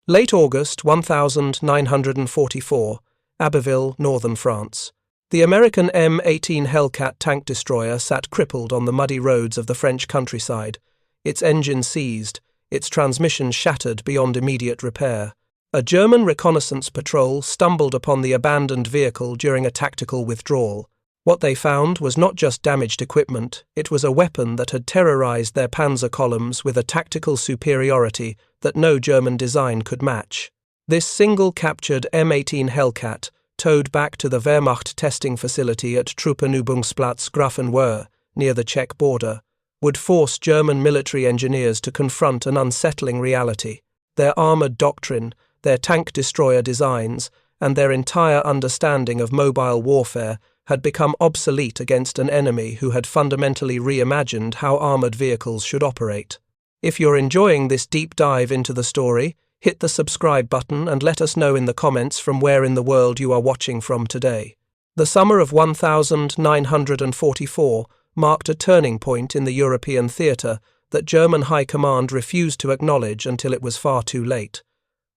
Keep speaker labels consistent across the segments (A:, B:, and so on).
A: Late August 1944, Abbeville, northern France. The American M18 Hellcat tank destroyer sat crippled on the muddy roads of the French countryside, its engine seized, its transmission shattered beyond immediate repair. A German reconnaissance patrol stumbled upon the abandoned vehicle during a tactical withdrawal. What they found was not just damaged equipment, it was a weapon that had terrorized their Panzer columns with a tactical superiority that no German design could match. This single-captured M18 Hellcat, towed back to the Wehrmacht testing facility at Truppenübungsplatz Grafenwöhr, near the Czech border, would force German military engineers to confront an unsettling reality. Their armored doctrine, their tank destroyer designs, and their entire understanding of mobile warfare had become obsolete against an enemy who had fundamentally reimagined how armored vehicles should operate. If you're enjoying this deep dive into the story, hit the subscribe button and let us know in the comments from where in the world you are watching from today. The summer of 1944 marked a turning point in the European theatre that German High Command refused to acknowledge until it was far too late.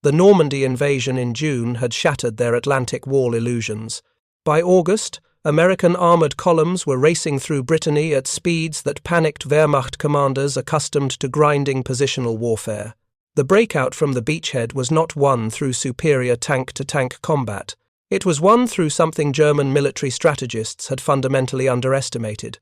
A: The Normandy invasion in June had shattered their Atlantic Wall illusions. By August, American armored columns were racing through Brittany at speeds that panicked Wehrmacht commanders accustomed to grinding positional warfare. The breakout from the beachhead was not won through superior tank-to-tank combat. It was won through something German military strategists had fundamentally underestimated: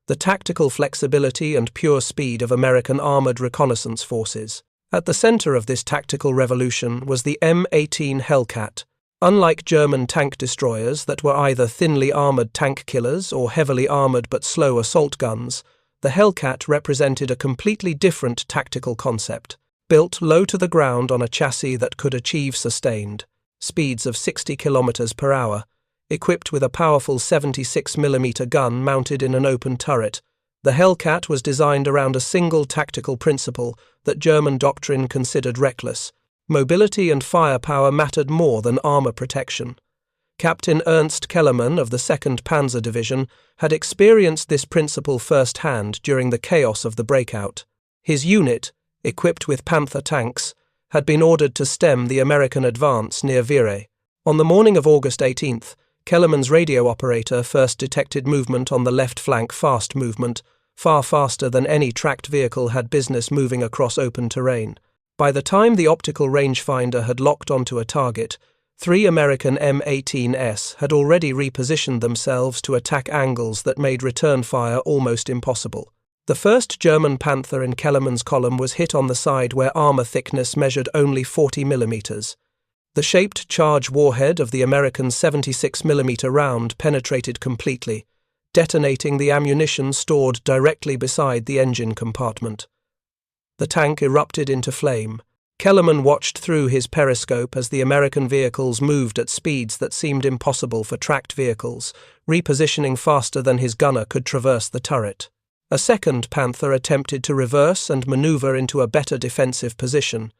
A: the tactical flexibility and pure speed of American armored reconnaissance forces. At the center of this tactical revolution was the M18 Hellcat. Unlike German tank destroyers that were either thinly armored tank killers or heavily armored but slow assault guns, the Hellcat represented a completely different tactical concept, built low to the ground on a chassis that could achieve sustained speeds of 60 km per hour, equipped with a powerful 76mm gun mounted in an open turret. The Hellcat was designed around a single tactical principle that German doctrine considered reckless: mobility and firepower mattered more than armor protection. Captain Ernst Kellermann of the 2nd Panzer Division had experienced this principle firsthand during the chaos of the breakout. His unit, equipped with Panther tanks, had been ordered to stem the American advance near Virey. On the morning of August 18th, Kellermann's radio operator first detected movement on the left flank, fast movement, far faster than any tracked vehicle had business moving across open terrain. By the time the optical rangefinder had locked onto a target, 3 American M18s had already repositioned themselves to attack angles that made return fire almost impossible. The first German Panther in Kellermann's column was hit on the side where armor thickness measured only 40 mm. The shaped charge warhead of the American 76mm round penetrated completely, detonating the ammunition stored directly beside the engine compartment. The tank erupted into flame. Kellermann watched through his periscope as the American vehicles moved at speeds that seemed impossible for tracked vehicles, repositioning faster than his gunner could traverse the turret. A second Panther attempted to reverse and maneuver into a better defensive position.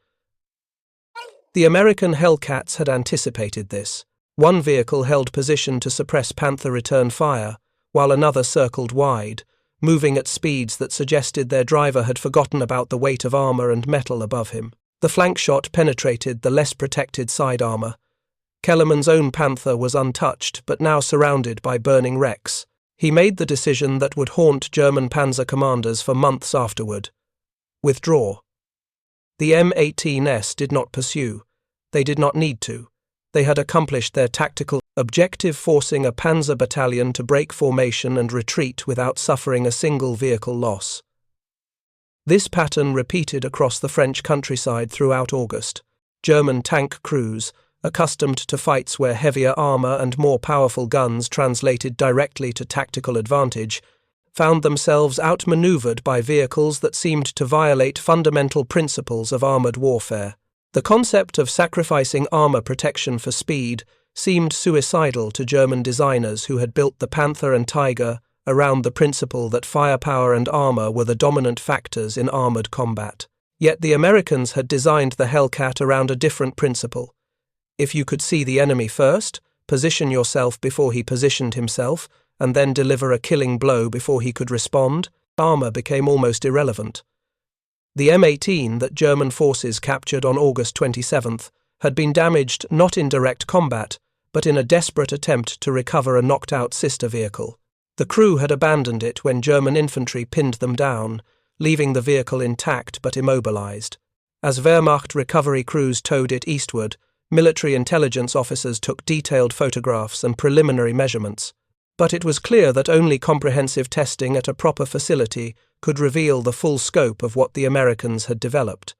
A: The American Hellcats had anticipated this. One vehicle held position to suppress Panther return fire, while another circled wide, moving at speeds that suggested their driver had forgotten about the weight of armor and metal above him. The flank shot penetrated the less protected side armor. Kellermann's own Panther was untouched, but now surrounded by burning wrecks. He made the decision that would haunt German panzer commanders for months afterward: withdraw. The M18s did not pursue. They did not need to. They had accomplished their tactical objective, forcing a panzer battalion to break formation and retreat without suffering a single vehicle loss. This pattern repeated across the French countryside throughout August. German tank crews, accustomed to fights where heavier armor and more powerful guns translated directly to tactical advantage, found themselves outmaneuvered by vehicles that seemed to violate fundamental principles of armored warfare. The concept of sacrificing armor protection for speed seemed suicidal to German designers who had built the Panther and Tiger around the principle that firepower and armor were the dominant factors in armored combat. Yet the Americans had designed the Hellcat around a different principle. If you could see the enemy first, position yourself before he positioned himself, and then deliver a killing blow before he could respond, armor became almost irrelevant. The M18 that German forces captured on August 27th had been damaged not in direct combat, but in a desperate attempt to recover a knocked-out sister vehicle. The crew had abandoned it when German infantry pinned them down, leaving the vehicle intact but immobilized. As Wehrmacht recovery crews towed it eastward, military intelligence officers took detailed photographs and preliminary measurements. But it was clear that only comprehensive testing at a proper facility could reveal the full scope of what the Americans had developed.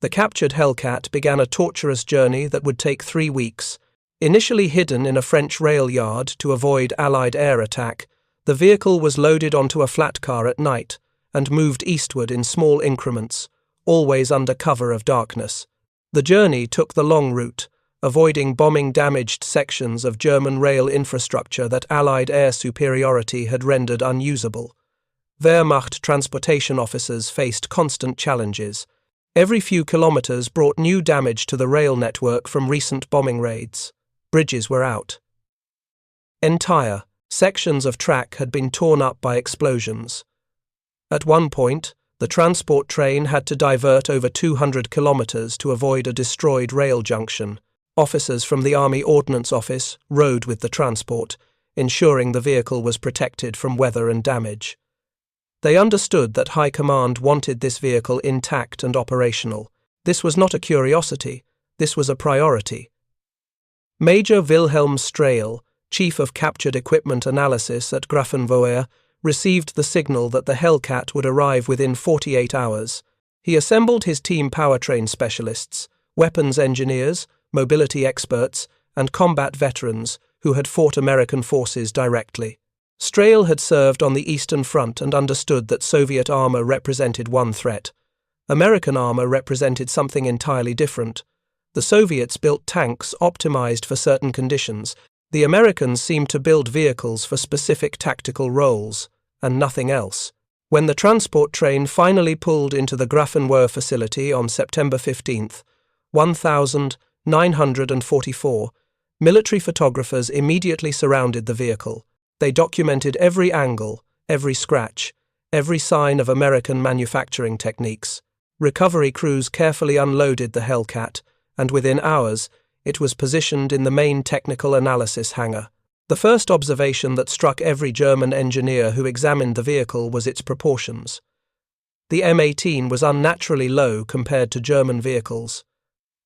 A: The captured Hellcat began a torturous journey that would take 3 weeks. Initially hidden in a French rail yard to avoid Allied air attack, the vehicle was loaded onto a flat car at night and moved eastward in small increments, always under cover of darkness. The journey took the long route, avoiding bombing damaged sections of German rail infrastructure that Allied air superiority had rendered unusable. Wehrmacht transportation officers faced constant challenges. Every few kilometers brought new damage to the rail network from recent bombing raids. Bridges were out. Entire sections of track had been torn up by explosions. At one point, the transport train had to divert over 200 kilometers to avoid a destroyed rail junction. Officers from the Army Ordnance Office rode with the transport, ensuring the vehicle was protected from weather and damage. They understood that High Command wanted this vehicle intact and operational. This was not a curiosity, this was a priority. Major Wilhelm Strahl, Chief of Captured Equipment Analysis at Grafenwoehr, received the signal that the Hellcat would arrive within 48 hours. He assembled his team powertrain specialists, weapons engineers, mobility experts, and combat veterans who had fought American forces directly. Strahl had served on the Eastern Front and understood that Soviet armor represented one threat. American armor represented something entirely different. The Soviets built tanks optimized for certain conditions. The Americans seemed to build vehicles for specific tactical roles, and nothing else. When the transport train finally pulled into the Grafenwoehr facility on September 15th, 1944, military photographers immediately surrounded the vehicle. They documented every angle, every scratch, every sign of American manufacturing techniques. Recovery crews carefully unloaded the Hellcat, and within hours, it was positioned in the main technical analysis hangar. The first observation that struck every German engineer who examined the vehicle was its proportions. The M18 was unnaturally low compared to German vehicles.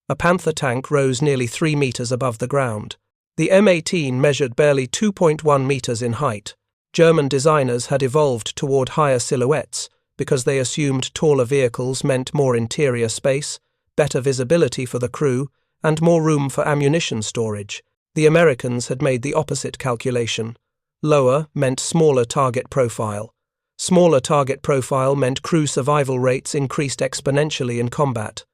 A: A Panther tank rose nearly 3 meters above the ground. The M18 measured barely 2.1 meters in height. German designers had evolved toward higher silhouettes because they assumed taller vehicles meant more interior space, better visibility for the crew, and more room for ammunition storage. The Americans had made the opposite calculation. Lower meant smaller target profile. Smaller target profile meant crew survival rates increased exponentially in combat.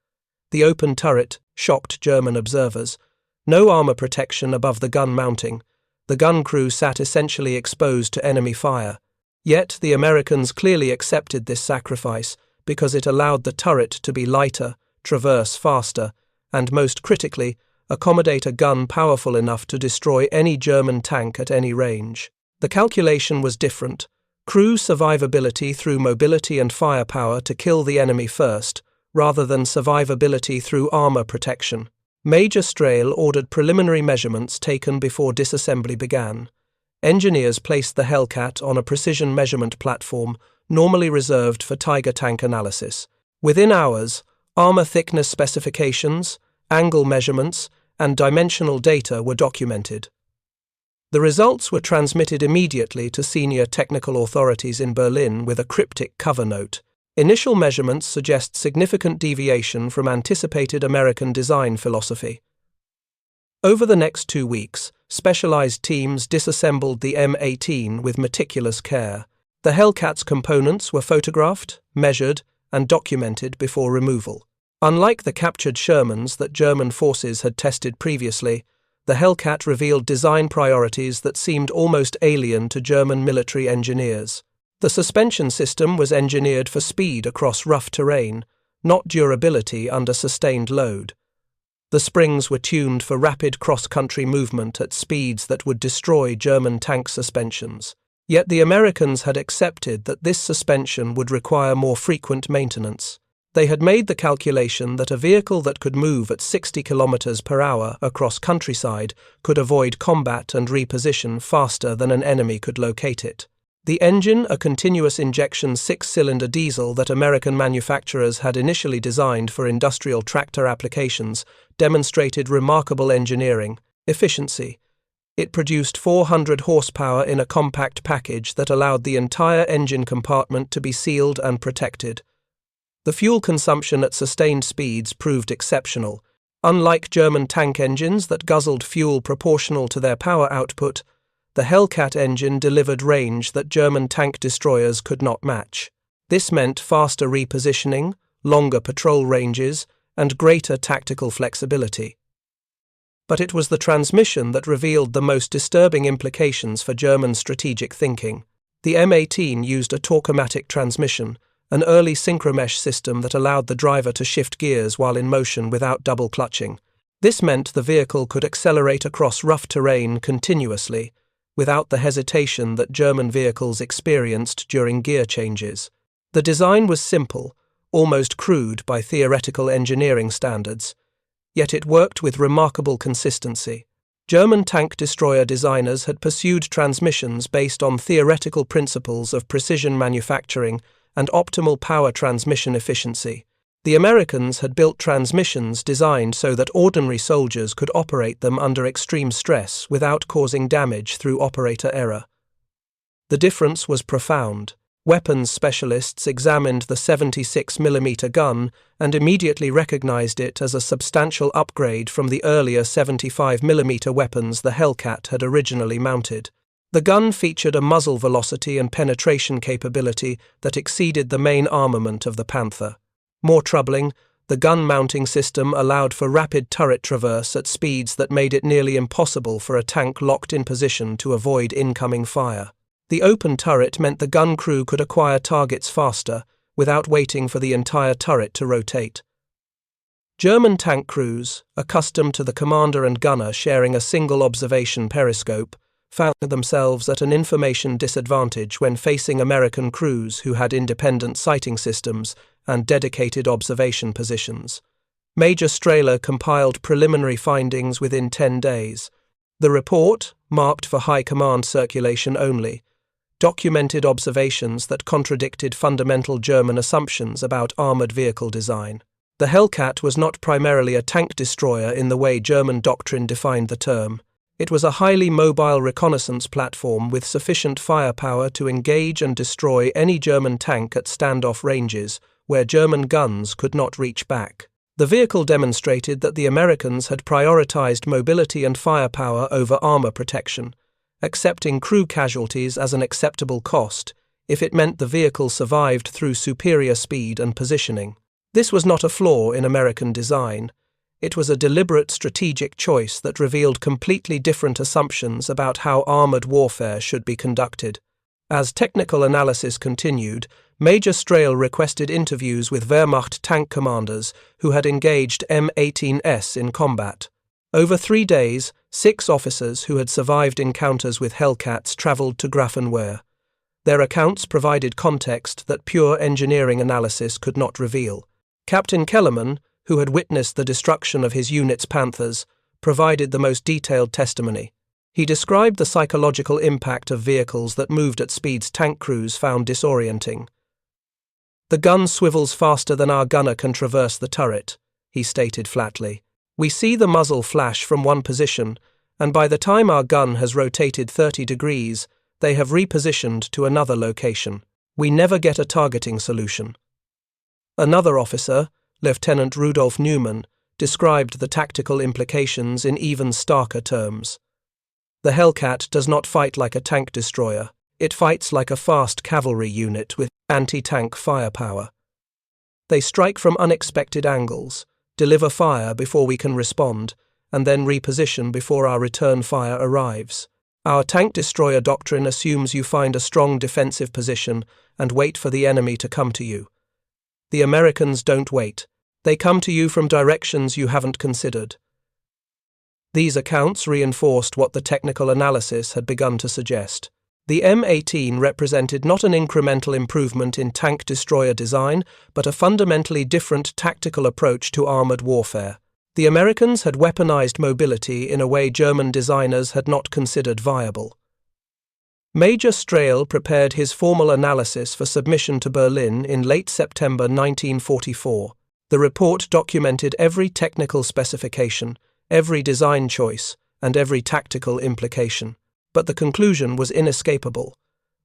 A: The open turret shocked German observers. No armor protection above the gun mounting. The gun crew sat essentially exposed to enemy fire. Yet the Americans clearly accepted this sacrifice because it allowed the turret to be lighter, traverse faster, and most critically, accommodate a gun powerful enough to destroy any German tank at any range. The calculation was different. Crew survivability through mobility and firepower to kill the enemy first, rather than survivability through armor protection. Major Strahl ordered preliminary measurements taken before disassembly began. Engineers placed the Hellcat on a precision measurement platform normally reserved for Tiger tank analysis. Within hours, armor thickness specifications, angle measurements, and dimensional data were documented. The results were transmitted immediately to senior technical authorities in Berlin with a cryptic cover note. Initial measurements suggest significant deviation from anticipated American design philosophy. Over the next 2 weeks, specialized teams disassembled the M18 with meticulous care. The Hellcat's components were photographed, measured, and documented before removal. Unlike the captured Shermans that German forces had tested previously, the Hellcat revealed design priorities that seemed almost alien to German military engineers. The suspension system was engineered for speed across rough terrain, not durability under sustained load. The springs were tuned for rapid cross-country movement at speeds that would destroy German tank suspensions. Yet the Americans had accepted that this suspension would require more frequent maintenance. They had made the calculation that a vehicle that could move at 60 km/h across countryside could avoid combat and reposition faster than an enemy could locate it. The engine, a continuous injection 6-cylinder diesel that American manufacturers had initially designed for industrial tractor applications, demonstrated remarkable engineering efficiency. It produced 400 horsepower in a compact package that allowed the entire engine compartment to be sealed and protected. The fuel consumption at sustained speeds proved exceptional. Unlike German tank engines that guzzled fuel proportional to their power output, the Hellcat engine delivered range that German tank destroyers could not match. This meant faster repositioning, longer patrol ranges, and greater tactical flexibility. But it was the transmission that revealed the most disturbing implications for German strategic thinking. The M18 used a torque-o-matic transmission, an early synchromesh system that allowed the driver to shift gears while in motion without double clutching. This meant the vehicle could accelerate across rough terrain continuously, without the hesitation that German vehicles experienced during gear changes. The design was simple, almost crude by theoretical engineering standards, yet it worked with remarkable consistency. German tank destroyer designers had pursued transmissions based on theoretical principles of precision manufacturing and optimal power transmission efficiency. The Americans had built transmissions designed so that ordinary soldiers could operate them under extreme stress without causing damage through operator error. The difference was profound. Weapons specialists examined the 76mm gun and immediately recognized it as a substantial upgrade from the earlier 75mm weapons the Hellcat had originally mounted. The gun featured a muzzle velocity and penetration capability that exceeded the main armament of the Panther. More troubling, the gun mounting system allowed for rapid turret traverse at speeds that made it nearly impossible for a tank locked in position to avoid incoming fire. The open turret meant the gun crew could acquire targets faster, without waiting for the entire turret to rotate. German tank crews, accustomed to the commander and gunner sharing a single observation periscope, found themselves at an information disadvantage when facing American crews who had independent sighting systems and dedicated observation positions. Major Strehler compiled preliminary findings within 10 days. The report, marked for high command circulation only, documented observations that contradicted fundamental German assumptions about armored vehicle design. The Hellcat was not primarily a tank destroyer in the way German doctrine defined the term. It was a highly mobile reconnaissance platform with sufficient firepower to engage and destroy any German tank at standoff ranges where German guns could not reach back. The vehicle demonstrated that the Americans had prioritized mobility and firepower over armor protection, accepting crew casualties as an acceptable cost if it meant the vehicle survived through superior speed and positioning. This was not a flaw in American design. It was a deliberate strategic choice that revealed completely different assumptions about how armored warfare should be conducted. As technical analysis continued, Major Strehler requested interviews with Wehrmacht tank commanders who had engaged M18s in combat. Over 3 days, 6 officers who had survived encounters with Hellcats travelled to Grafenwehr. Their accounts provided context that pure engineering analysis could not reveal. Captain Kellerman, who had witnessed the destruction of his unit's Panthers, provided the most detailed testimony. He described the psychological impact of vehicles that moved at speeds tank crews found disorienting. "The gun swivels faster than our gunner can traverse the turret," he stated flatly. "We see the muzzle flash from one position, and by the time our gun has rotated 30 degrees, they have repositioned to another location. We never get a targeting solution." Another officer, Lieutenant Rudolf Neumann, described the tactical implications in even starker terms. "The Hellcat does not fight like a tank destroyer. It fights like a fast cavalry unit with anti-tank firepower. They strike from unexpected angles, deliver fire before we can respond, and then reposition before our return fire arrives. Our tank destroyer doctrine assumes you find a strong defensive position and wait for the enemy to come to you. The Americans don't wait. They come to you from directions you haven't considered." These accounts reinforced what the technical analysis had begun to suggest. The M18 represented not an incremental improvement in tank destroyer design, but a fundamentally different tactical approach to armored warfare. The Americans had weaponized mobility in a way German designers had not considered viable. Major Strahl prepared his formal analysis for submission to Berlin in late September 1944. The report documented every technical specification, every design choice, and every tactical implication. But the conclusion was inescapable.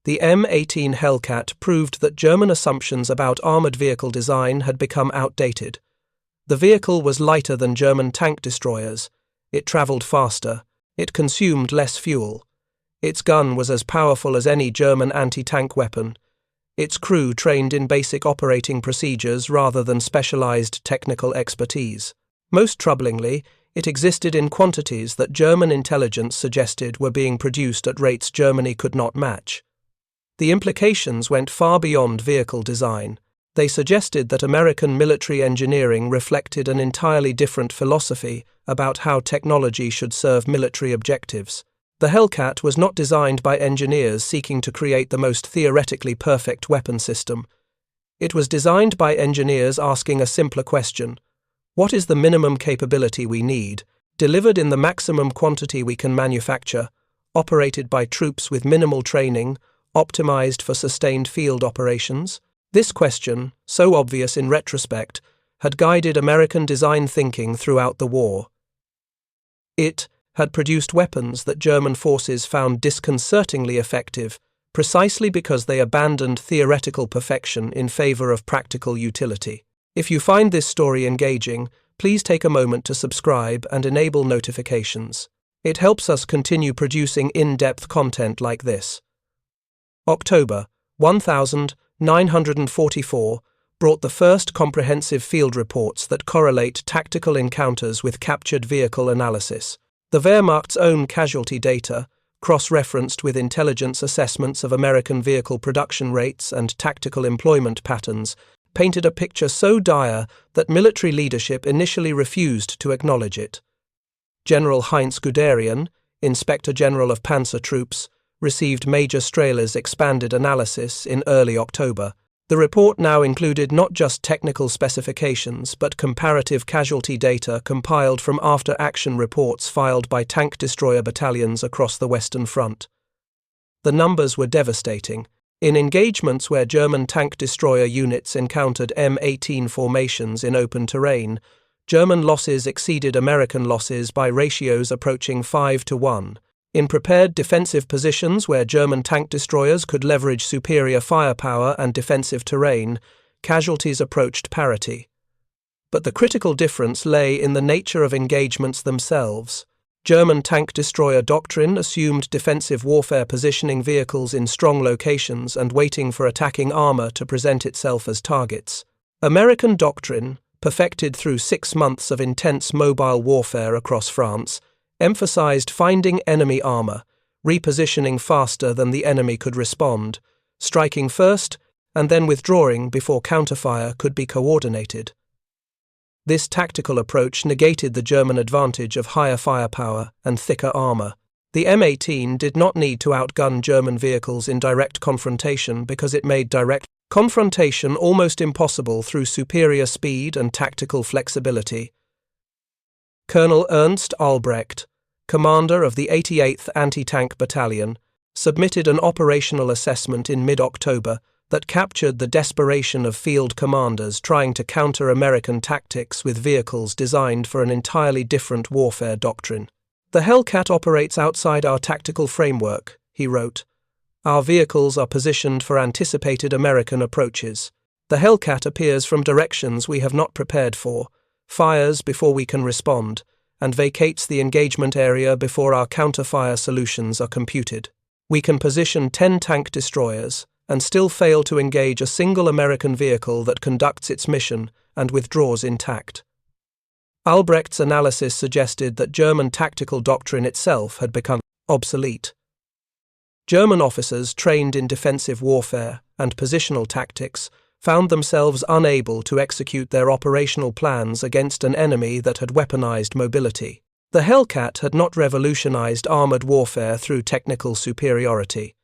A: The M18 Hellcat proved that German assumptions about armored vehicle design had become outdated. The vehicle was lighter than German tank destroyers. It traveled faster. It consumed less fuel. Its gun was as powerful as any German anti-tank weapon. Its crew trained in basic operating procedures rather than specialized technical expertise. Most troublingly, it existed in quantities that German intelligence suggested were being produced at rates Germany could not match. The implications went far beyond vehicle design. They suggested that American military engineering reflected an entirely different philosophy about how technology should serve military objectives. The Hellcat was not designed by engineers seeking to create the most theoretically perfect weapon system. It was designed by engineers asking a simpler question: what is the minimum capability we need, delivered in the maximum quantity we can manufacture, operated by troops with minimal training, optimized for sustained field operations? This question, so obvious in retrospect, had guided American design thinking throughout the war. It had produced weapons that German forces found disconcertingly effective, precisely because they abandoned theoretical perfection in favor of practical utility. If you find this story engaging, please take a moment to subscribe and enable notifications. It helps us continue producing in-depth content like this. October 1944 brought the first comprehensive field reports that correlate tactical encounters with captured vehicle analysis. The Wehrmacht's own casualty data, cross-referenced with intelligence assessments of American vehicle production rates and tactical employment patterns, painted a picture so dire that military leadership initially refused to acknowledge it. General Heinz Guderian, Inspector General of Panzer Troops, received Major Strahl's expanded analysis in early October. The report now included not just technical specifications but comparative casualty data compiled from after-action reports filed by tank destroyer battalions across the Western Front. The numbers were devastating. In engagements where German tank destroyer units encountered M18 formations in open terrain, German losses exceeded American losses by ratios approaching 5-1. In prepared defensive positions where German tank destroyers could leverage superior firepower and defensive terrain, casualties approached parity. But the critical difference lay in the nature of engagements themselves. German tank destroyer doctrine assumed defensive warfare positioning vehicles in strong locations and waiting for attacking armor to present itself as targets. American doctrine, perfected through 6 months of intense mobile warfare across France, emphasized finding enemy armor, repositioning faster than the enemy could respond, striking first, and then withdrawing before counterfire could be coordinated. This tactical approach negated the German advantage of higher firepower and thicker armor. The M18 did not need to outgun German vehicles in direct confrontation because it made direct confrontation almost impossible through superior speed and tactical flexibility. Colonel Ernst Albrecht, commander of the 88th Anti-Tank Battalion, submitted an operational assessment in mid-October that captured the desperation of field commanders trying to counter American tactics with vehicles designed for an entirely different warfare doctrine. "The Hellcat operates outside our tactical framework," he wrote. "Our vehicles are positioned for anticipated American approaches. The Hellcat appears from directions we have not prepared for, fires before we can respond, and vacates the engagement area before our counter-fire solutions are computed. We can position 10 tank destroyers and still fail to engage a single American vehicle that conducts its mission and withdraws intact." Albrecht's analysis suggested that German tactical doctrine itself had become obsolete. German officers trained in defensive warfare and positional tactics found themselves unable to execute their operational plans against an enemy that had weaponized mobility. The Hellcat had not revolutionized armored warfare through technical superiority.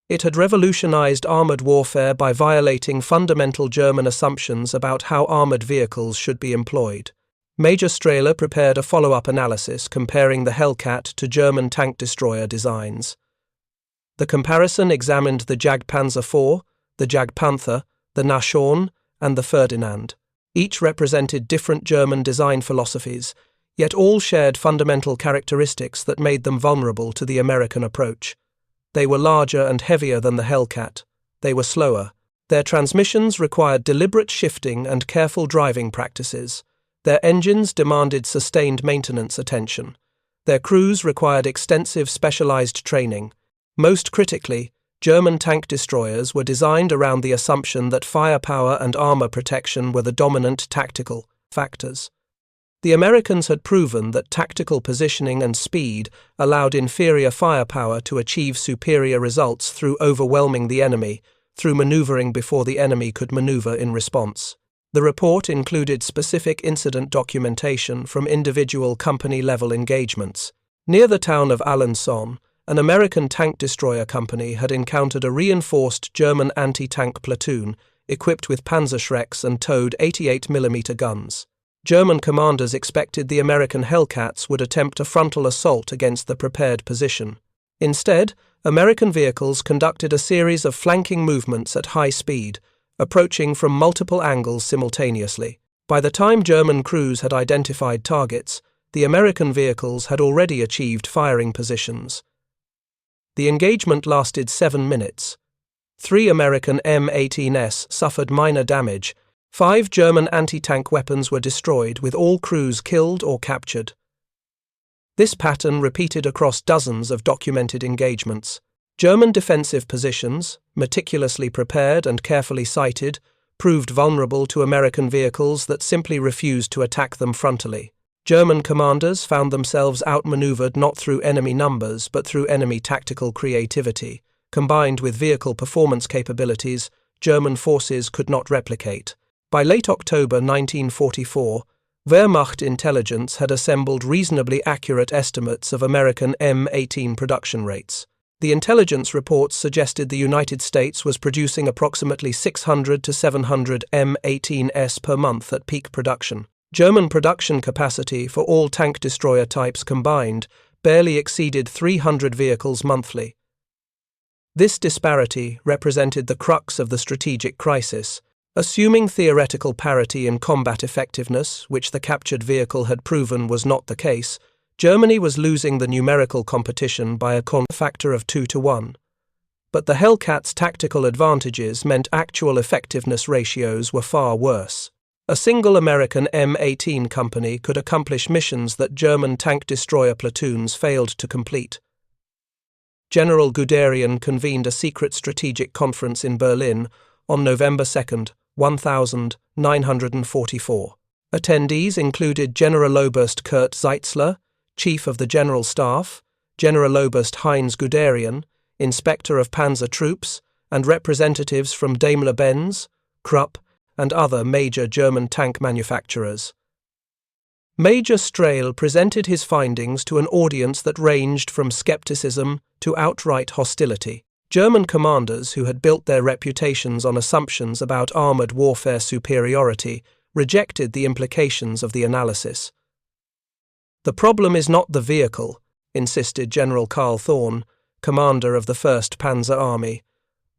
A: It had revolutionized armored warfare by violating fundamental German assumptions about how armored vehicles should be employed. Major Strehler prepared a follow-up analysis comparing the Hellcat to German tank destroyer designs. The comparison examined the Jagdpanzer IV, the Jagdpanther, the Nashorn, and the Ferdinand. Each represented different German design philosophies, yet all shared fundamental characteristics that made them vulnerable to the American approach. They were larger and heavier than the Hellcat. They were slower. Their transmissions required deliberate shifting and careful driving practices. Their engines demanded sustained maintenance attention. Their crews required extensive specialized training. Most critically, German tank destroyers were designed around the assumption that firepower and armor protection were the dominant tactical factors. The Americans had proven that tactical positioning and speed allowed inferior firepower to achieve superior results through overwhelming the enemy, through maneuvering before the enemy could maneuver in response. The report included specific incident documentation from individual company-level engagements. Near the town of Alençon, an American tank destroyer company had encountered a reinforced German anti-tank platoon equipped with Panzerschrecks and towed 88mm guns. German commanders expected the American Hellcats would attempt a frontal assault against the prepared position. Instead, American vehicles conducted a series of flanking movements at high speed, approaching from multiple angles simultaneously. By the time German crews had identified targets, the American vehicles had already achieved firing positions. The engagement lasted 7 minutes. 3 American M18s suffered minor damage. 5 German anti-tank weapons were destroyed, with all crews killed or captured. This pattern repeated across dozens of documented engagements. German defensive positions, meticulously prepared and carefully sighted, proved vulnerable to American vehicles that simply refused to attack them frontally. German commanders found themselves outmaneuvered not through enemy numbers but through enemy tactical creativity, combined with vehicle performance capabilities German forces could not replicate. By late October 1944, Wehrmacht intelligence had assembled reasonably accurate estimates of American M18 production rates. The intelligence reports suggested the United States was producing approximately 600 to 700 M18s per month at peak production. German production capacity for all tank destroyer types combined barely exceeded 300 vehicles monthly. This disparity represented the crux of the strategic crisis. Assuming theoretical parity in combat effectiveness, which the captured vehicle had proven was not the case, Germany was losing the numerical competition by a factor of 2 to 1. But the Hellcat's tactical advantages meant actual effectiveness ratios were far worse. A single American M18 company could accomplish missions that German tank destroyer platoons failed to complete. General Guderian convened a secret strategic conference in Berlin on November 2, 1944. Attendees included Generaloberst Kurt Zeitzler, Chief of the General Staff, Generaloberst Heinz Guderian, Inspector of Panzer Troops, and representatives from Daimler-Benz, Krupp, and other major German tank manufacturers. Major Strehler presented his findings to an audience that ranged from skepticism to outright hostility. German commanders who had built their reputations on assumptions about armored warfare superiority rejected the implications of the analysis. "The problem is not the vehicle," insisted General Karl Thorn, commander of the 1st Panzer Army.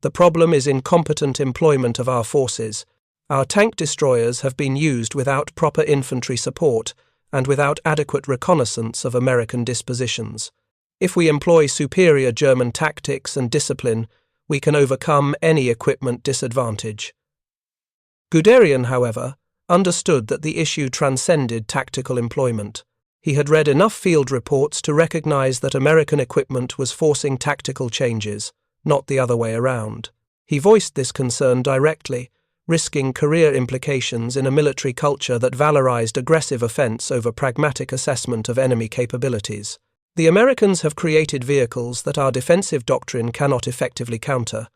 A: "The problem is incompetent employment of our forces. Our tank destroyers have been used without proper infantry support and without adequate reconnaissance of American dispositions. If we employ superior German tactics and discipline, we can overcome any equipment disadvantage." Guderian, however, understood that the issue transcended tactical employment. He had read enough field reports to recognize that American equipment was forcing tactical changes, not the other way around. He voiced this concern directly, risking career implications in a military culture that valorized aggressive offense over pragmatic assessment of enemy capabilities. "The Americans have created vehicles that our defensive doctrine cannot effectively counter.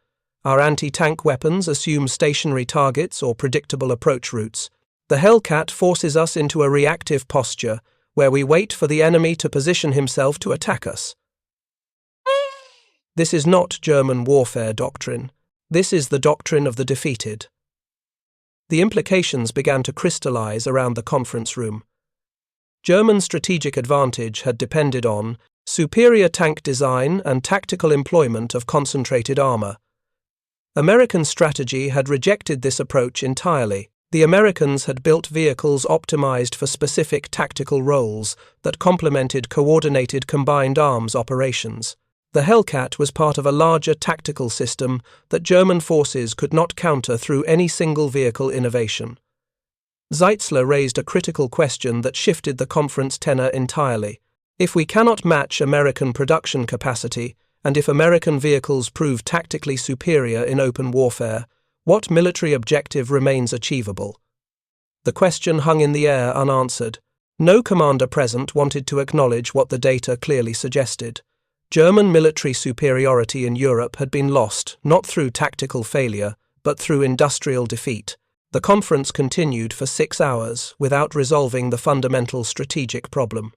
A: Our anti-tank weapons assume stationary targets or predictable approach routes. The Hellcat forces us into a reactive posture where we wait for the enemy to position himself to attack us." This is not German warfare doctrine. This is the doctrine of the defeated. The implications began to crystallize around the conference room. German strategic advantage had depended on superior tank design and tactical employment of concentrated armor. American strategy had rejected this approach entirely. The Americans had built vehicles optimized for specific tactical roles that complemented coordinated combined arms operations. The Hellcat was part of a larger tactical system that German forces could not counter through any single vehicle innovation. Zeitzler raised a critical question that shifted the conference tenor entirely. If we cannot match American production capacity, and if American vehicles prove tactically superior in open warfare, what military objective remains achievable? The question hung in the air unanswered. No commander present wanted to acknowledge what the data clearly suggested. German military superiority in Europe had been lost not through tactical failure, but through industrial defeat. The conference continued for 6 hours without resolving the fundamental strategic problem.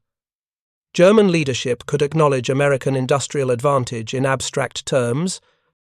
A: German leadership could acknowledge American industrial advantage in abstract terms,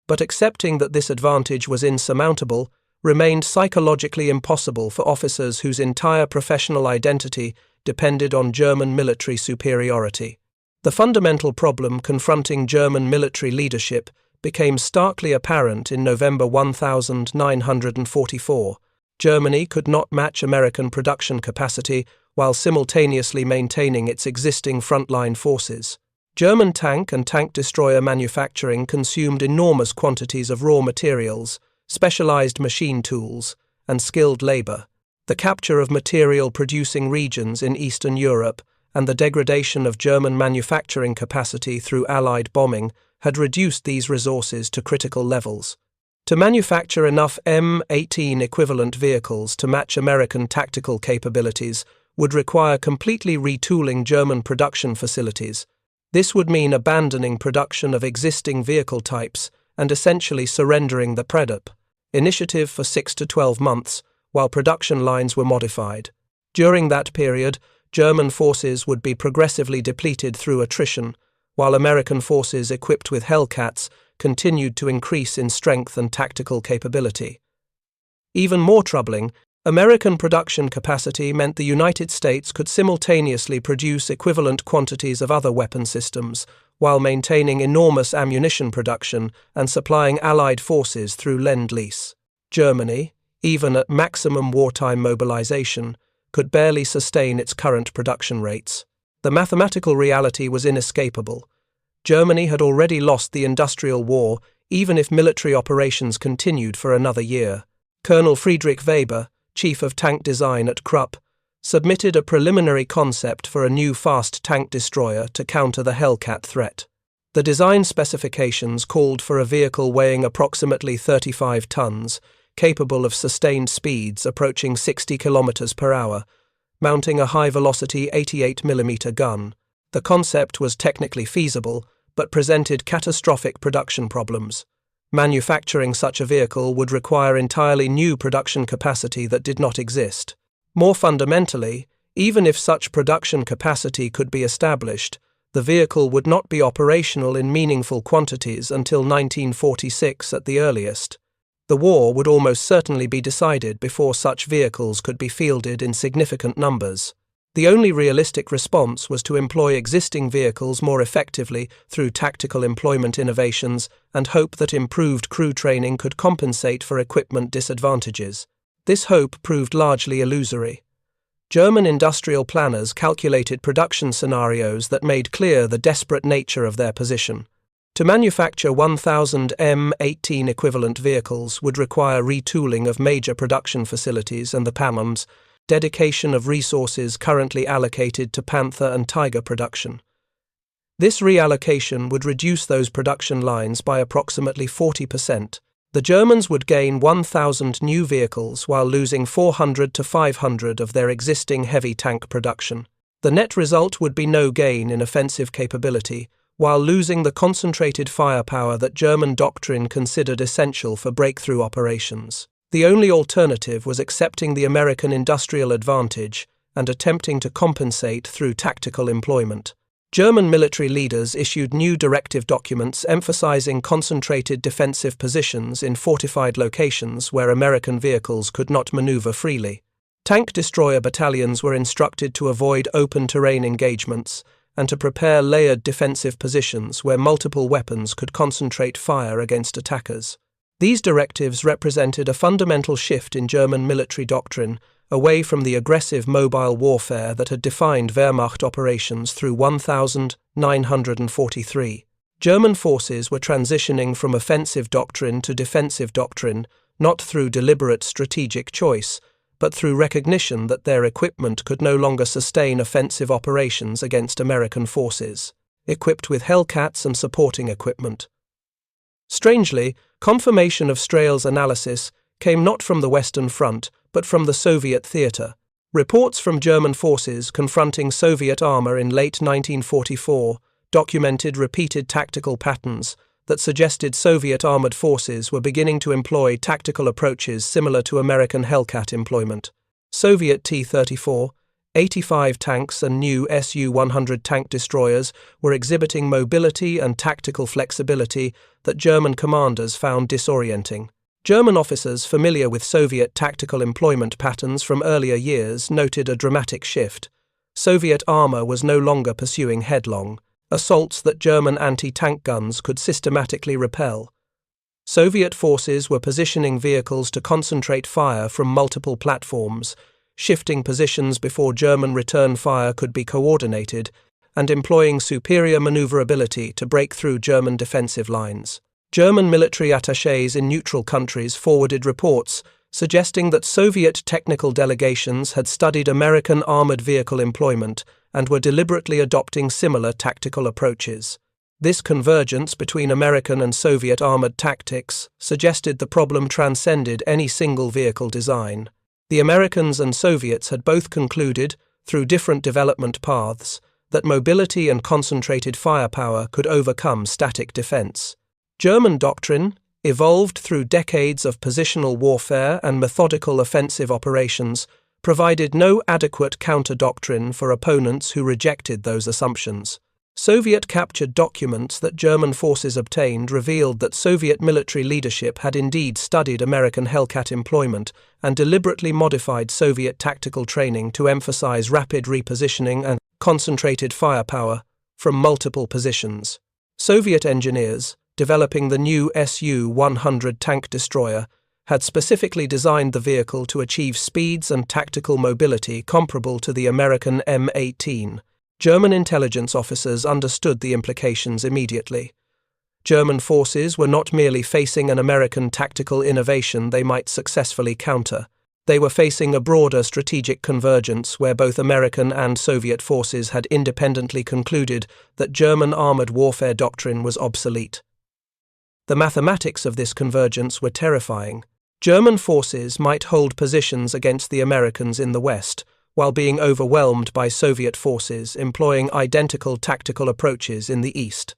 A: but accepting that this advantage was insurmountable remained psychologically impossible for officers whose entire professional identity depended on German military superiority. The fundamental problem confronting German military leadership became starkly apparent in November 1944. Germany could not match American production capacity while simultaneously maintaining its existing frontline forces. German tank and tank destroyer manufacturing consumed enormous quantities of raw materials, specialized machine tools, and skilled labor. The capture of material-producing regions in Eastern Europe and the degradation of German manufacturing capacity through Allied bombing had reduced these resources to critical levels. To manufacture enough M18 equivalent vehicles to match American tactical capabilities would require completely retooling German production facilities. This would mean abandoning production of existing vehicle types and essentially surrendering the PREDUP initiative for 6 to 12 months while production lines were modified. During that period, German forces would be progressively depleted through attrition, while American forces equipped with Hellcats continued to increase in strength and tactical capability. Even more troubling, American production capacity meant the United States could simultaneously produce equivalent quantities of other weapon systems while maintaining enormous ammunition production and supplying Allied forces through Lend-Lease. Germany, even at maximum wartime mobilization, could barely sustain its current production rates. The mathematical reality was inescapable. Germany had already lost the industrial war, even if military operations continued for another year. Colonel Friedrich Weber, chief of tank design at Krupp, submitted a preliminary concept for a new fast tank destroyer to counter the Hellcat threat. The design specifications called for a vehicle weighing approximately 35 tons, capable of sustained speeds approaching 60 km per hour, mounting a high-velocity 88mm gun. The concept was technically feasible, but presented catastrophic production problems. Manufacturing such a vehicle would require entirely new production capacity that did not exist. More fundamentally, even if such production capacity could be established, the vehicle would not be operational in meaningful quantities until 1946 at the earliest. The war would almost certainly be decided before such vehicles could be fielded in significant numbers. The only realistic response was to employ existing vehicles more effectively through tactical employment innovations and hope that improved crew training could compensate for equipment disadvantages. This hope proved largely illusory. German industrial planners calculated production scenarios that made clear the desperate nature of their position. To manufacture 1,000 M18 equivalent vehicles would require retooling of major production facilities and the PAMs, dedication of resources currently allocated to Panther and Tiger production. This reallocation would reduce those production lines by approximately 40%. The Germans would gain 1,000 new vehicles while losing 400 to 500 of their existing heavy tank production. The net result would be no gain in offensive capability, while losing the concentrated firepower that German doctrine considered essential for breakthrough operations. The only alternative was accepting the American industrial advantage and attempting to compensate through tactical employment. German military leaders issued new directive documents emphasizing concentrated defensive positions in fortified locations where American vehicles could not maneuver freely. Tank destroyer battalions were instructed to avoid open terrain engagements and to prepare layered defensive positions where multiple weapons could concentrate fire against attackers. These directives represented a fundamental shift in German military doctrine, away from the aggressive mobile warfare that had defined Wehrmacht operations through 1943. German forces were transitioning from offensive doctrine to defensive doctrine, not through deliberate strategic choice, but through recognition that their equipment could no longer sustain offensive operations against American forces, equipped with Hellcats and supporting equipment. Strangely, confirmation of Strehl's analysis came not from the Western Front, but from the Soviet theatre. Reports from German forces confronting Soviet armour in late 1944 documented repeated tactical patterns that suggested Soviet armoured forces were beginning to employ tactical approaches similar to American Hellcat employment. Soviet T-34, 85 tanks and new Su-100 tank destroyers were exhibiting mobility and tactical flexibility that German commanders found disorienting. German officers familiar with Soviet tactical employment patterns from earlier years noted a dramatic shift. Soviet armour was no longer pursuing headlong assaults that German anti-tank guns could systematically repel. Soviet forces were positioning vehicles to concentrate fire from multiple platforms, shifting positions before German return fire could be coordinated, and employing superior maneuverability to break through German defensive lines. German military attachés in neutral countries forwarded reports suggesting that Soviet technical delegations had studied American armored vehicle employment and were deliberately adopting similar tactical approaches. This convergence between American and Soviet armored tactics suggested the problem transcended any single vehicle design. The Americans and Soviets had both concluded, through different development paths, that mobility and concentrated firepower could overcome static defense. German doctrine, evolved through decades of positional warfare and methodical offensive operations, provided no adequate counter-doctrine for opponents who rejected those assumptions. Soviet-captured documents that German forces obtained revealed that Soviet military leadership had indeed studied American Hellcat employment and deliberately modified Soviet tactical training to emphasize rapid repositioning and concentrated firepower from multiple positions. Soviet engineers, developing the new Su-100 tank destroyer, had specifically designed the vehicle to achieve speeds and tactical mobility comparable to the American M18. German intelligence officers understood the implications immediately. German forces were not merely facing an American tactical innovation they might successfully counter. They were facing a broader strategic convergence where both American and Soviet forces had independently concluded that German armored warfare doctrine was obsolete. The mathematics of this convergence were terrifying. German forces might hold positions against the Americans in the West, while being overwhelmed by Soviet forces employing identical tactical approaches in the East.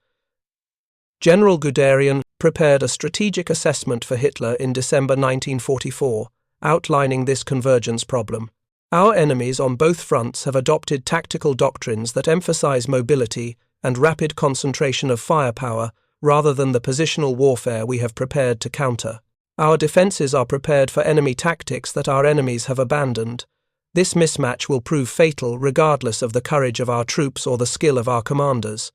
A: General Guderian prepared a strategic assessment for Hitler in December 1944, outlining this convergence problem. Our enemies on both fronts have adopted tactical doctrines that emphasize mobility and rapid concentration of firepower rather than the positional warfare we have prepared to counter. Our defenses are prepared for enemy tactics that our enemies have abandoned. This mismatch will prove fatal regardless of the courage of our troops or the skill of our commanders.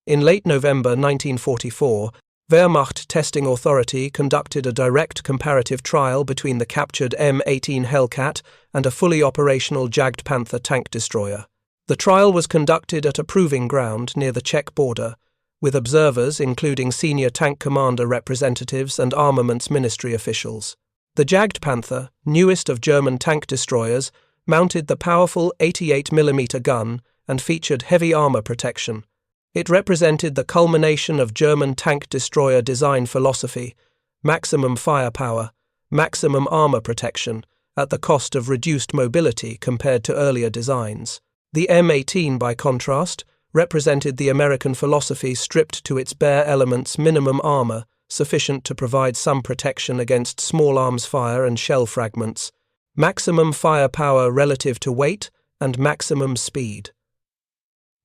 A: In late November 1944, Wehrmacht Testing Authority conducted a direct comparative trial between the captured M18 Hellcat and a fully operational Jagd Panther tank destroyer. The trial was conducted at a proving ground near the Czech border, with observers including senior tank commander representatives and armaments ministry officials. The Jagd Panther, newest of German tank destroyers, mounted the powerful 88mm gun and featured heavy armor protection. It represented the culmination of German tank destroyer design philosophy: maximum firepower, maximum armor protection, at the cost of reduced mobility compared to earlier designs. The M18, by contrast, represented the American philosophy stripped to its bare elements: minimum armor, sufficient to provide some protection against small arms fire and shell fragments, maximum firepower relative to weight, and maximum speed.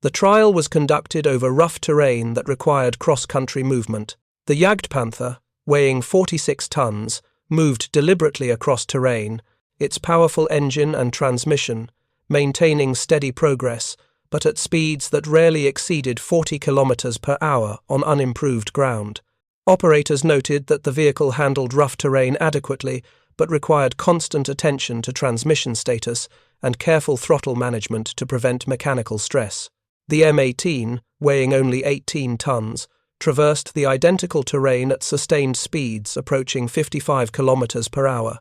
A: The trial was conducted over rough terrain that required cross-country movement. The Jagdpanther, weighing 46 tons, moved deliberately across terrain, its powerful engine and transmission, maintaining steady progress, but at speeds that rarely exceeded 40 kilometers per hour on unimproved ground. Operators noted that the vehicle handled rough terrain adequately, but required constant attention to transmission status and careful throttle management to prevent mechanical stress. The M18, weighing only 18 tons, traversed the identical terrain at sustained speeds approaching 55 kilometers per hour.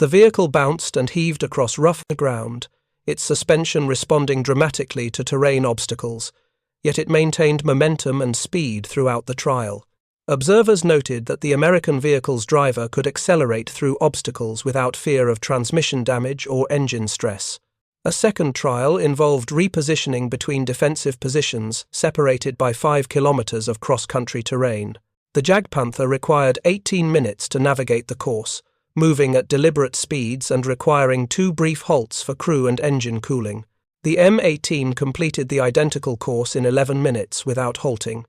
A: The vehicle bounced and heaved across rough ground, its suspension responding dramatically to terrain obstacles, yet it maintained momentum and speed throughout the trial. Observers noted that the American vehicle's driver could accelerate through obstacles without fear of transmission damage or engine stress. A second trial involved repositioning between defensive positions separated by 5 kilometers of cross-country terrain. The Jagdpanther required 18 minutes to navigate the course, moving at deliberate speeds and requiring 2 brief halts for crew and engine cooling. The M18 completed the identical course in 11 minutes without halting.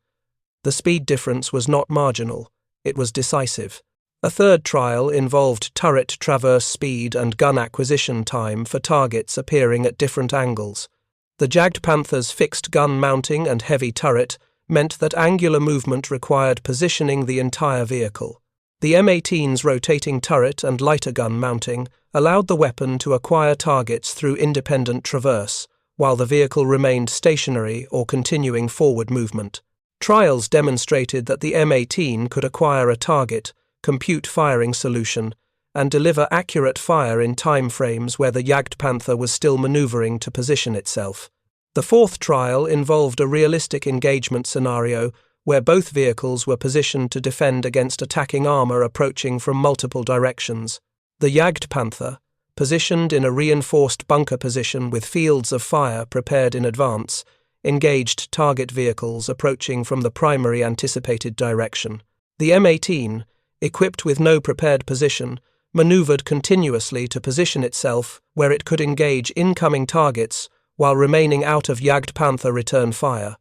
A: The speed difference was not marginal, it was decisive. A third trial involved turret traverse speed and gun acquisition time for targets appearing at different angles. The Jagdpanther's fixed gun mounting and heavy turret meant that angular movement required positioning the entire vehicle. The M18's rotating turret and lighter gun mounting allowed the weapon to acquire targets through independent traverse, while the vehicle remained stationary or continuing forward movement. Trials demonstrated that the M18 could acquire a target, compute firing solution, and deliver accurate fire in time frames where the Jagdpanther was still maneuvering to position itself. The fourth trial involved a realistic engagement scenario where both vehicles were positioned to defend against attacking armor approaching from multiple directions. The Jagdpanther, positioned in a reinforced bunker position with fields of fire prepared in advance, engaged target vehicles approaching from the primary anticipated direction. The M18, equipped with no prepared position, maneuvered continuously to position itself where it could engage incoming targets while remaining out of Jagdpanther return fire.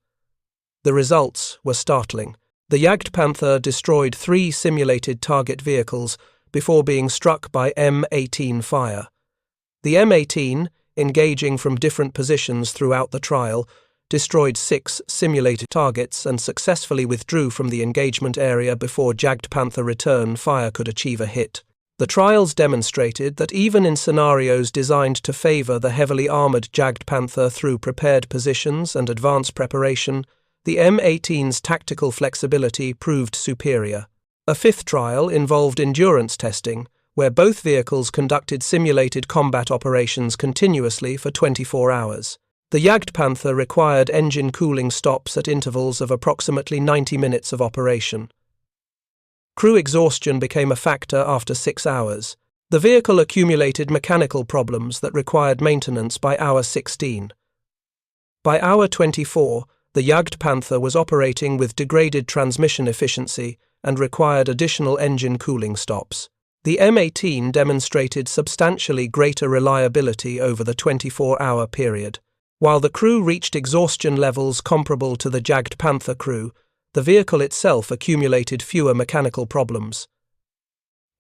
A: The results were startling. The Jagdpanther destroyed 3 simulated target vehicles before being struck by M18 fire. The M18, engaging from different positions throughout the trial, destroyed 6 simulated targets and successfully withdrew from the engagement area before Jagdpanther return fire could achieve a hit. The trials demonstrated that even in scenarios designed to favor the heavily armored Jagdpanther through prepared positions and advanced preparation, the M18's tactical flexibility proved superior. A fifth trial involved endurance testing, where both vehicles conducted simulated combat operations continuously for 24 hours. The Jagdpanther required engine cooling stops at intervals of approximately 90 minutes of operation. Crew exhaustion became a factor after 6 hours. The vehicle accumulated mechanical problems that required maintenance by hour 16. By hour 24, the Jagdpanther was operating with degraded transmission efficiency and required additional engine cooling stops. The M18 demonstrated substantially greater reliability over the 24-hour period. While the crew reached exhaustion levels comparable to the Jagdpanther crew, the vehicle itself accumulated fewer mechanical problems.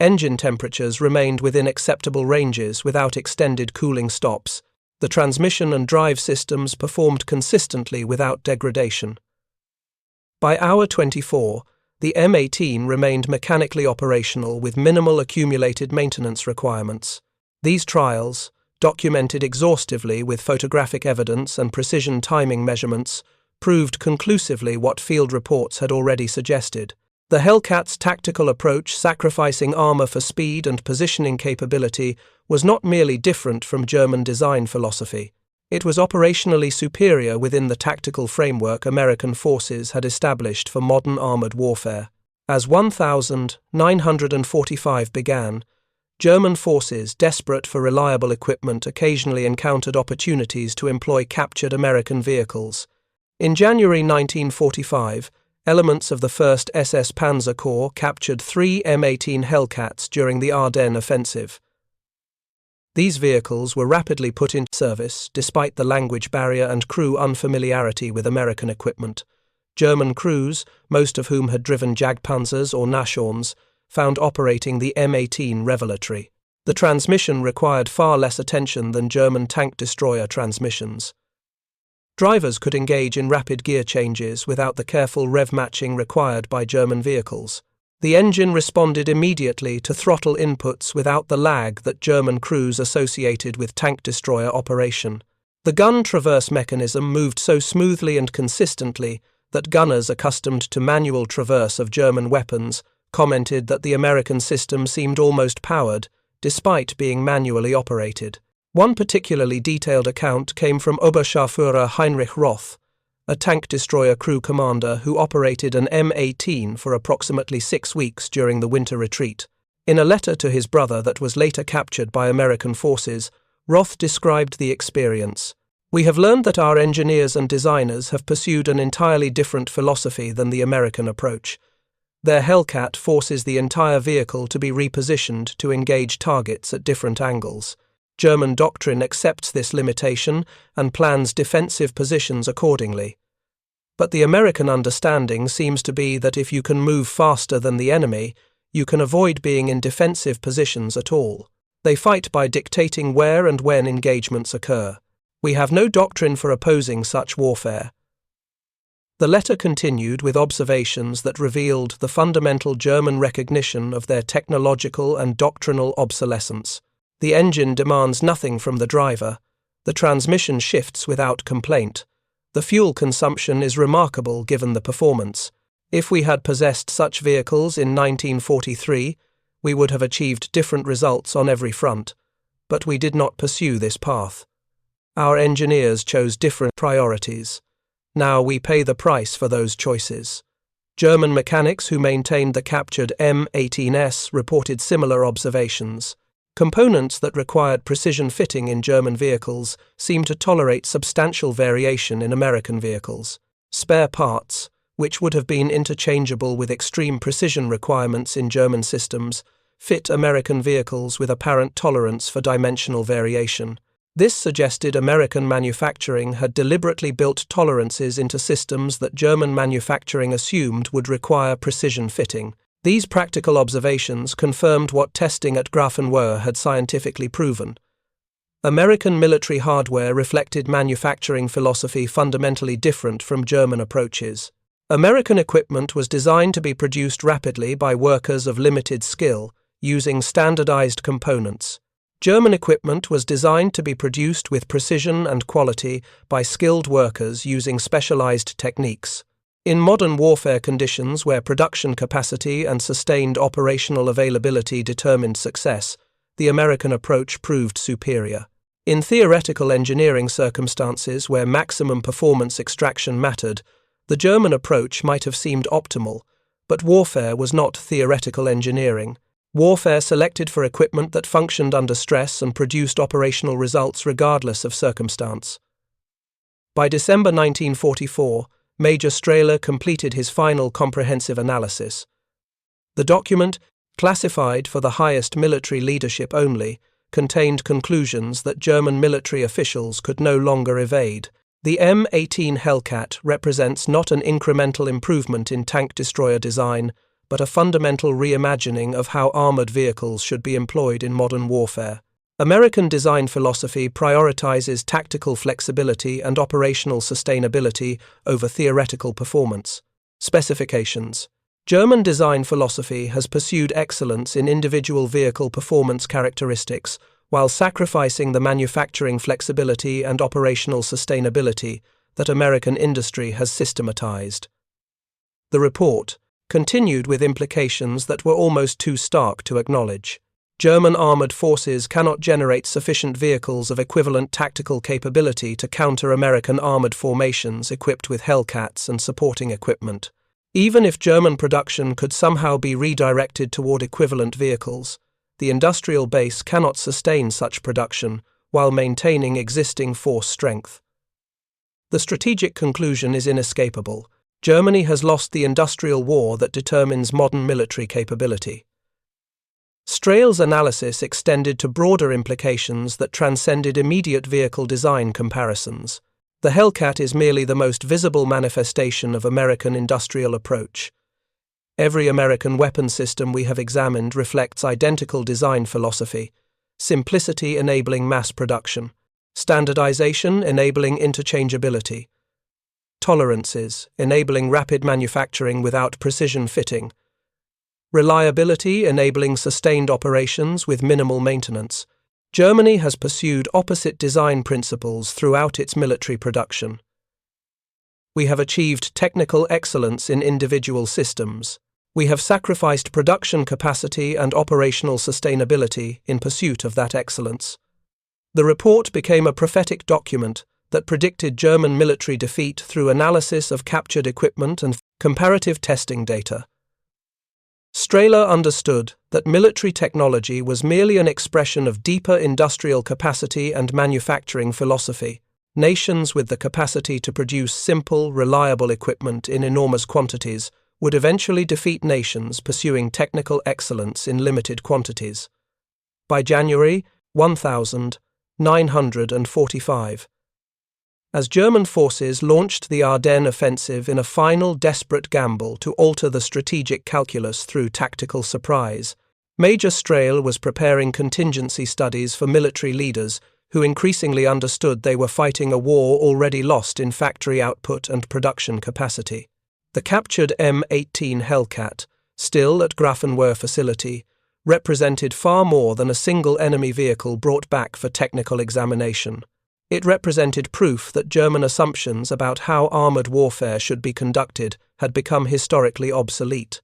A: Engine temperatures remained within acceptable ranges without extended cooling stops. The transmission and drive systems performed consistently without degradation. By hour 24, the M18 remained mechanically operational with minimal accumulated maintenance requirements. These trials, documented exhaustively with photographic evidence and precision timing measurements, proved conclusively what field reports had already suggested. The Hellcat's tactical approach, sacrificing armor for speed and positioning capability, was not merely different from German design philosophy. It was operationally superior within the tactical framework American forces had established for modern armored warfare. As 1945 began, German forces, desperate for reliable equipment, occasionally encountered opportunities to employ captured American vehicles. In January 1945, elements of the 1st SS Panzer Corps captured 3 M18 Hellcats during the Ardennes offensive. These vehicles were rapidly put into service despite the language barrier and crew unfamiliarity with American equipment. German crews, most of whom had driven Panzers or Nashorns, found operating the M18 revelatory. The transmission required far less attention than German tank destroyer transmissions. Drivers could engage in rapid gear changes without the careful rev matching required by German vehicles. The engine responded immediately to throttle inputs without the lag that German crews associated with tank destroyer operation. The gun traverse mechanism moved so smoothly and consistently that gunners accustomed to manual traverse of German weapons commented that the American system seemed almost powered, despite being manually operated. One particularly detailed account came from Oberscharführer Heinrich Roth, a tank destroyer crew commander who operated an M18 for approximately 6 weeks during the winter retreat. In a letter to his brother that was later captured by American forces, Roth described the experience. "We have learned that our engineers and designers have pursued an entirely different philosophy than the American approach. Their Hellcat forces the entire vehicle to be repositioned to engage targets at different angles. German doctrine accepts this limitation and plans defensive positions accordingly. But the American understanding seems to be that if you can move faster than the enemy, you can avoid being in defensive positions at all. They fight by dictating where and when engagements occur. We have no doctrine for opposing such warfare." The letter continued with observations that revealed the fundamental German recognition of their technological and doctrinal obsolescence. The engine demands nothing from the driver. The transmission shifts without complaint. The fuel consumption is remarkable given the performance. If we had possessed such vehicles in 1943, we would have achieved different results on every front. But we did not pursue this path. Our engineers chose different priorities. Now we pay the price for those choices. German mechanics who maintained the captured M18s reported similar observations. Components that required precision fitting in German vehicles seem to tolerate substantial variation in American vehicles. Spare parts, which would have been interchangeable with extreme precision requirements in German systems, fit American vehicles with apparent tolerance for dimensional variation. This suggested American manufacturing had deliberately built tolerances into systems that German manufacturing assumed would require precision fitting. These practical observations confirmed what testing at Grafenwohr had scientifically proven. American military hardware reflected manufacturing philosophy fundamentally different from German approaches. American equipment was designed to be produced rapidly by workers of limited skill, using standardized components. German equipment was designed to be produced with precision and quality by skilled workers using specialized techniques. In modern warfare conditions where production capacity and sustained operational availability determined success, the American approach proved superior. In theoretical engineering circumstances where maximum performance extraction mattered, the German approach might have seemed optimal, but warfare was not theoretical engineering. Warfare selected for equipment that functioned under stress and produced operational results regardless of circumstance. By December 1944, Major Strehler completed his final comprehensive analysis. The document, classified for the highest military leadership only, contained conclusions that German military officials could no longer evade. The M18 Hellcat represents not an incremental improvement in tank destroyer design, but a fundamental reimagining of how armored vehicles should be employed in modern warfare. American design philosophy prioritizes tactical flexibility and operational sustainability over theoretical performance. Specifications. German design philosophy has pursued excellence in individual vehicle performance characteristics while sacrificing the manufacturing flexibility and operational sustainability that American industry has systematized. The report continued with implications that were almost too stark to acknowledge. German armored forces cannot generate sufficient vehicles of equivalent tactical capability to counter American armored formations equipped with Hellcats and supporting equipment. Even if German production could somehow be redirected toward equivalent vehicles, the industrial base cannot sustain such production while maintaining existing force strength. The strategic conclusion is inescapable. Germany has lost the industrial war that determines modern military capability. Strahl's analysis extended to broader implications that transcended immediate vehicle design comparisons. The Hellcat is merely the most visible manifestation of American industrial approach. Every American weapon system we have examined reflects identical design philosophy: simplicity enabling mass production, standardization enabling interchangeability, tolerances enabling rapid manufacturing without precision fitting, reliability enabling sustained operations with minimal maintenance. Germany has pursued opposite design principles throughout its military production. We have achieved technical excellence in individual systems. We have sacrificed production capacity and operational sustainability in pursuit of that excellence. The report became a prophetic document that predicted German military defeat through analysis of captured equipment and comparative testing data. Strahler understood that military technology was merely an expression of deeper industrial capacity and manufacturing philosophy. Nations with the capacity to produce simple, reliable equipment in enormous quantities would eventually defeat nations pursuing technical excellence in limited quantities. By January 1945, as German forces launched the Ardennes offensive in a final desperate gamble to alter the strategic calculus through tactical surprise, Major Strahl was preparing contingency studies for military leaders who increasingly understood they were fighting a war already lost in factory output and production capacity. The captured M18 Hellcat, still at Grafenwohr facility, represented far more than a single enemy vehicle brought back for technical examination. It represented proof that German assumptions about how armored warfare should be conducted had become historically obsolete.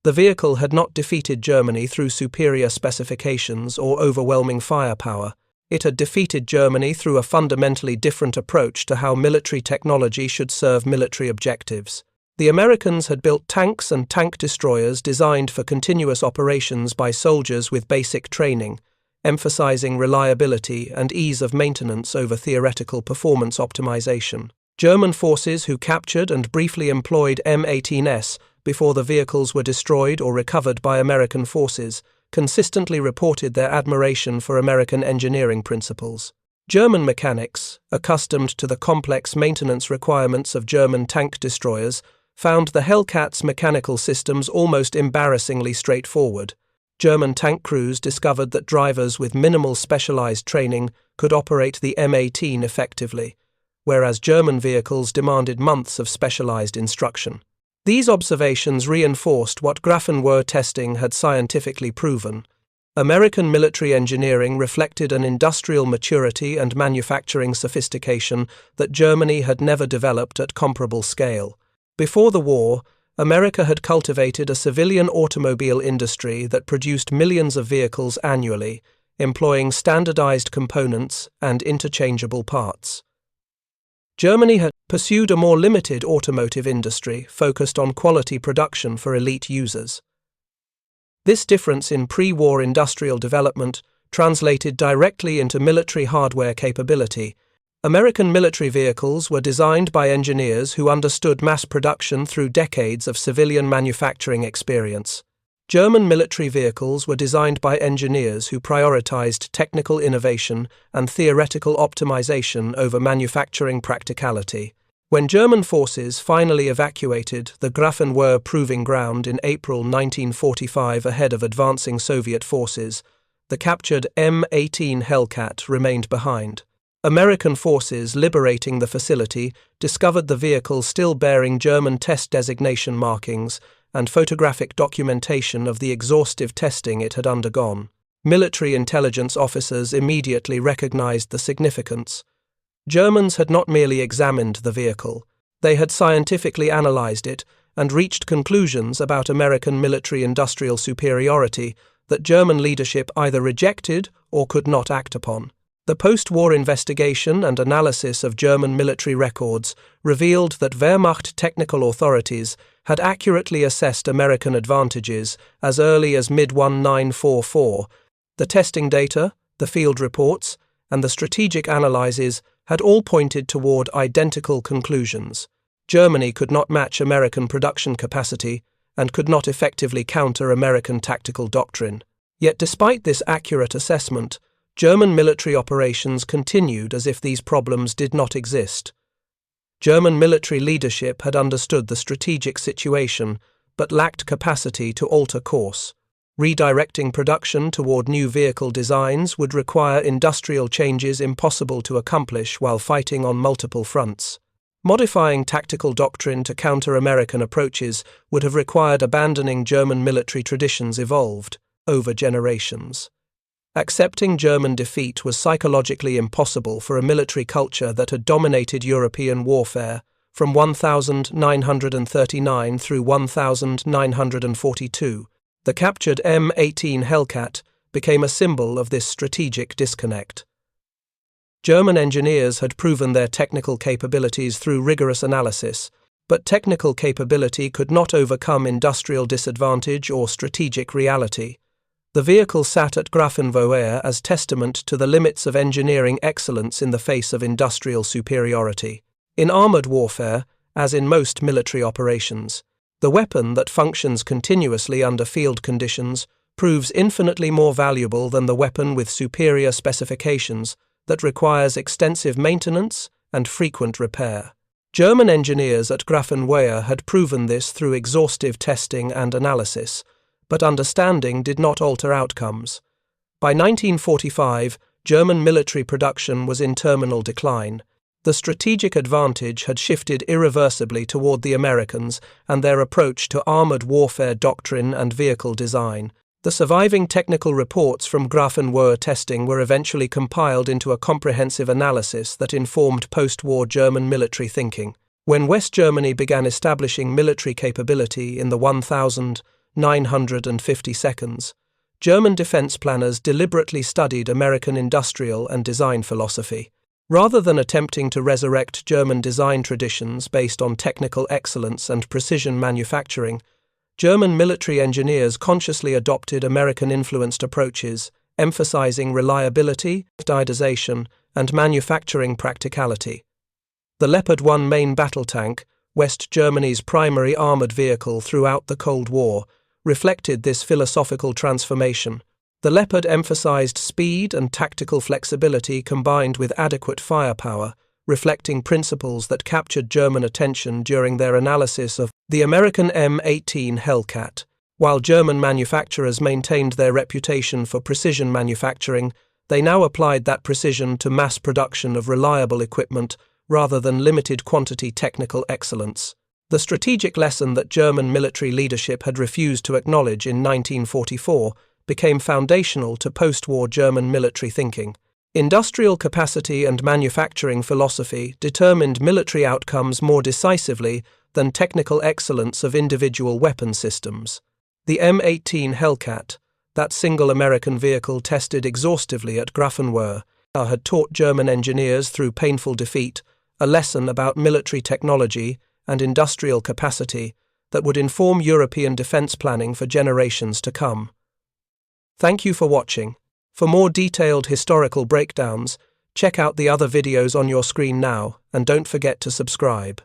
A: The vehicle had not defeated Germany through superior specifications or overwhelming firepower. It had defeated Germany through a fundamentally different approach to how military technology should serve military objectives. The Americans had built tanks and tank destroyers designed for continuous operations by soldiers with basic training, emphasizing reliability and ease of maintenance over theoretical performance optimization. German forces who captured and briefly employed M18s before the vehicles were destroyed or recovered by American forces consistently reported their admiration for American engineering principles. German mechanics, accustomed to the complex maintenance requirements of German tank destroyers, found the Hellcat's mechanical systems almost embarrassingly straightforward. German tank crews discovered that drivers with minimal specialized training could operate the M18 effectively, whereas German vehicles demanded months of specialized instruction. These observations reinforced what Grafenwohr testing had scientifically proven. American military engineering reflected an industrial maturity and manufacturing sophistication that Germany had never developed at comparable scale. Before the war, America had cultivated a civilian automobile industry that produced millions of vehicles annually, employing standardized components and interchangeable parts. Germany had pursued a more limited automotive industry focused on quality production for elite users. This difference in pre-war industrial development translated directly into military hardware capability. American military vehicles were designed by engineers who understood mass production through decades of civilian manufacturing experience. German military vehicles were designed by engineers who prioritized technical innovation and theoretical optimization over manufacturing practicality. When German forces finally evacuated the Grafenwohr proving ground in April 1945 ahead of advancing Soviet forces, the captured M18 Hellcat remained behind. American forces liberating the facility discovered the vehicle still bearing German test designation markings and photographic documentation of the exhaustive testing it had undergone. Military intelligence officers immediately recognized the significance. Germans had not merely examined the vehicle, they had scientifically analyzed it and reached conclusions about American military-industrial superiority that German leadership either rejected or could not act upon. The post-war investigation and analysis of German military records revealed that Wehrmacht technical authorities had accurately assessed American advantages as early as mid-1944. The testing data, the field reports, and the strategic analyses had all pointed toward identical conclusions. Germany could not match American production capacity and could not effectively counter American tactical doctrine. Yet despite this accurate assessment, German military operations continued as if these problems did not exist. German military leadership had understood the strategic situation, but lacked capacity to alter course. Redirecting production toward new vehicle designs would require industrial changes impossible to accomplish while fighting on multiple fronts. Modifying tactical doctrine to counter American approaches would have required abandoning German military traditions evolved over generations. Accepting German defeat was psychologically impossible for a military culture that had dominated European warfare from 1939 through 1942. The captured M18 Hellcat became a symbol of this strategic disconnect. German engineers had proven their technical capabilities through rigorous analysis, but technical capability could not overcome industrial disadvantage or strategic reality. The vehicle sat at Grafenwoehr as testament to the limits of engineering excellence in the face of industrial superiority. In armored warfare, as in most military operations, the weapon that functions continuously under field conditions proves infinitely more valuable than the weapon with superior specifications that requires extensive maintenance and frequent repair. German engineers at Grafenwoehr had proven this through exhaustive testing and analysis, but understanding did not alter outcomes. By 1945, German military production was in terminal decline. The strategic advantage had shifted irreversibly toward the Americans and their approach to armored warfare doctrine and vehicle design. The surviving technical reports from Grafenwoehr testing were eventually compiled into a comprehensive analysis that informed post-war German military thinking. When West Germany began establishing military capability in the 1952, German defense planners deliberately studied American industrial and design philosophy. Rather than attempting to resurrect German design traditions based on technical excellence and precision manufacturing, German military engineers consciously adopted American-influenced approaches, emphasizing reliability, standardization, and manufacturing practicality. The Leopard 1 main battle tank, West Germany's primary armored vehicle throughout the Cold War, reflected this philosophical transformation. The Leopard emphasized speed and tactical flexibility combined with adequate firepower, reflecting principles that captured German attention during their analysis of the American M18 Hellcat. While German manufacturers maintained their reputation for precision manufacturing, they now applied that precision to mass production of reliable equipment rather than limited quantity technical excellence. The strategic lesson that German military leadership had refused to acknowledge in 1944 became foundational to post-war German military thinking. Industrial capacity and manufacturing philosophy determined military outcomes more decisively than technical excellence of individual weapon systems. The M18 Hellcat, that single American vehicle tested exhaustively at Grafenwoehr, had taught German engineers through painful defeat a lesson about military technology and industrial capacity that would inform European defense planning for generations to come. Thank you for watching. For more detailed historical breakdowns, check out the other videos on your screen now, and don't forget to subscribe.